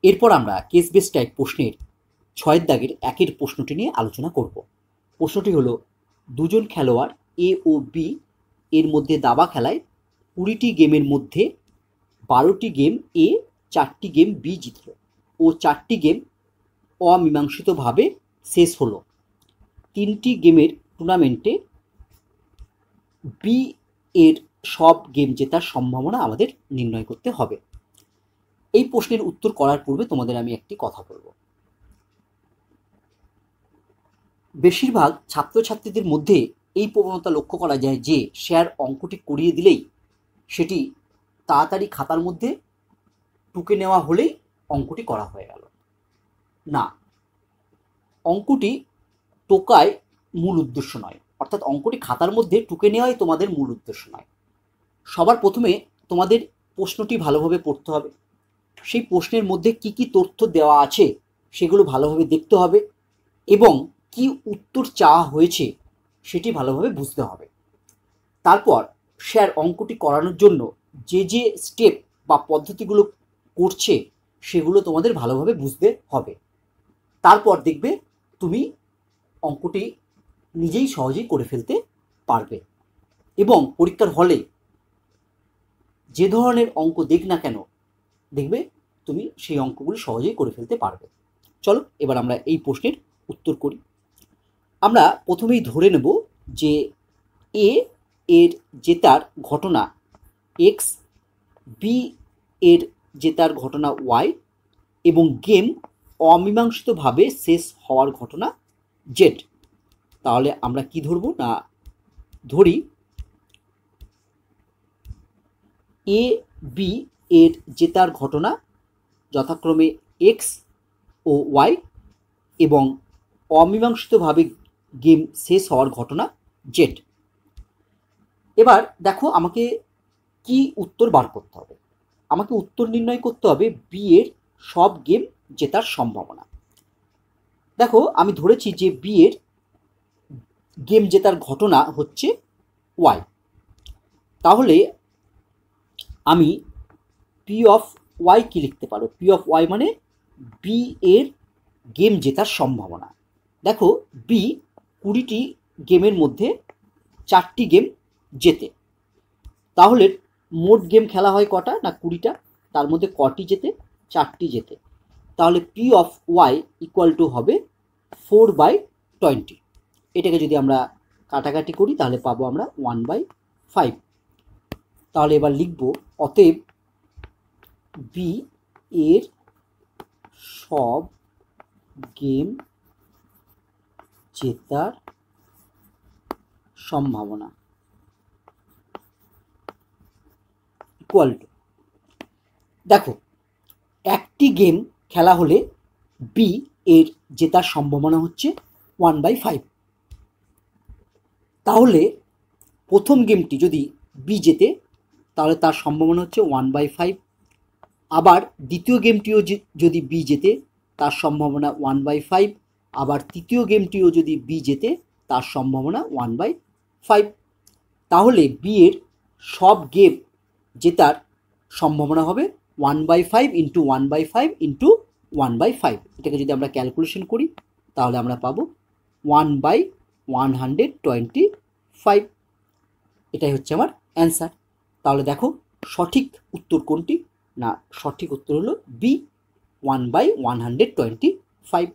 এরপর আমরা case base type প্রশ্নের 6 দাগের 1 প্রশ্নটি নিয়ে আলোচনা করব। প্রশ্নটি হলো, দুজন খেলোয়াড় এ ও বি এর মধ্যে দাবা খেলায় 20টি গেমের মধ্যে 12টি গেম এ, 4টি গেম বি জিতল ও 4টি গেম অমীমাংসিতভাবে শেষ হলো। 3টি গেমের টুর্নামেন্টে বি এর সব গেম জেতার সম্ভাবনা আমাদের নির্ণয় করতে হবে। এই প্রশ্নের উত্তর করার পূর্বে তোমাদের আমি একটি কথা বলবো। বেশিরভাগ ছাত্রছাত্রীদের মধ্যে এই প্রবণতা লক্ষ্য করা যায় যে স্যার অঙ্কটি করিয়ে দিলেই সেটি তাড়াতাড়ি খাতার মধ্যে টুকে নেওয়া হলেই অঙ্কটি করা হয়ে গেল। না, অঙ্কটি টোকায় মূল উদ্দেশ্য নয়, অর্থাৎ অঙ্কটি খাতার মধ্যে টুকে নেওয়াই তোমাদের মূল উদ্দেশ্য নয়। সবার প্রথমে তোমাদের প্রশ্নটি ভালোভাবে পড়তে হবে। সেই প্রশ্নের মধ্যে কি কি তথ্য দেওয়া আছে সেগুলো ভালোভাবে দেখতে হবে এবং কি উত্তর চাওয়া হয়েছে সেটি ভালোভাবে বুঝতে হবে। তারপর স্যার অঙ্কটি করানোর জন্য যে যে স্টেপ বা পদ্ধতিগুলো করছে সেগুলো তোমাদের ভালোভাবে বুঝতে হবে। তারপর দেখবে তুমি অঙ্কটি নিজেই সহজেই করে ফেলতে পারবে এবং পরীক্ষার হলে যে ধরনের অঙ্ক দেখ না কেন দেখবে তুমি সেই অঙ্কগুলি সহজেই করে ফেলতে পারবে। চলো এবার আমরা এই প্রশ্নের উত্তর করি। আমরা প্রথমেই ধরে নেব যে এ এর জেতার ঘটনা এক্স, বি এর জেতার ঘটনা ওয়াই এবং গেম অমীমাংসিতভাবে শেষ হওয়ার ঘটনা জেড। তাহলে আমরা কি ধরব না, ধরি এ বি এর জেতার ঘটনা যথাক্রমে এক্স ও ওয়াই এবং অমীমাংসিতভাবে গেম শেষ হওয়ার ঘটনা জেড। এবার দেখো আমাকে কি উত্তর বার করতে হবে। আমাকে উত্তর নির্ণয় করতে হবে বি এর সব গেম জেতার সম্ভাবনা। দেখো আমি ধরেছি যে বি এর গেম জেতার ঘটনা হচ্ছে ওয়াই। তাহলে আমি পি অফ ওয়াই কি লিখতে পারো? পি অফ ওয়াই মানে বি এর গেম জেতার সম্ভাবনা। দেখো বি 20টি গেমের মধ্যে 4টি গেম জেতে। তাহলে মোট গেম খেলা হয় কটা? না 20টা। তার মধ্যে কটি জেতে? 4টি জেতে। তাহলে P of Y equal to হবে 4/20। এটাকে যদি আমরা কাটাকাটি করি তাহলে পাবো আমরা 1/5। তাহলে এবার লিখব অতএব বি এর সব গেম জেতার সম্ভাবনা ইকুয়াল টু, দেখো একটি গেম খেলা হলে বি এর জেতার সম্ভাবনা হচ্ছে 1/5। তাহলে প্রথম গেমটি যদি বি জেতে তাহলে তার সম্ভাবনা হচ্ছে 1/5। আবার দ্বিতীয় গেমটিও যদি বি জেতে তার সম্ভাবনা 1/5। আবার তৃতীয় গেমটিও যদি বি জেতে তার সম্ভাবনা 1/5। তাহলে বি এর সব গেম জেতার সম্ভাবনা হবে 1/5 ইন্টু 1/5 ইন্টু 1/5। এটাকে যদি আমরা ক্যালকুলেশন করি তাহলে আমরা পাবো 1/125। এটাই হচ্ছে আমার অ্যান্সার। তাহলে দেখো সঠিক উত্তর কোনটি? না, সঠিক উত্তর হলো বি, 1/125।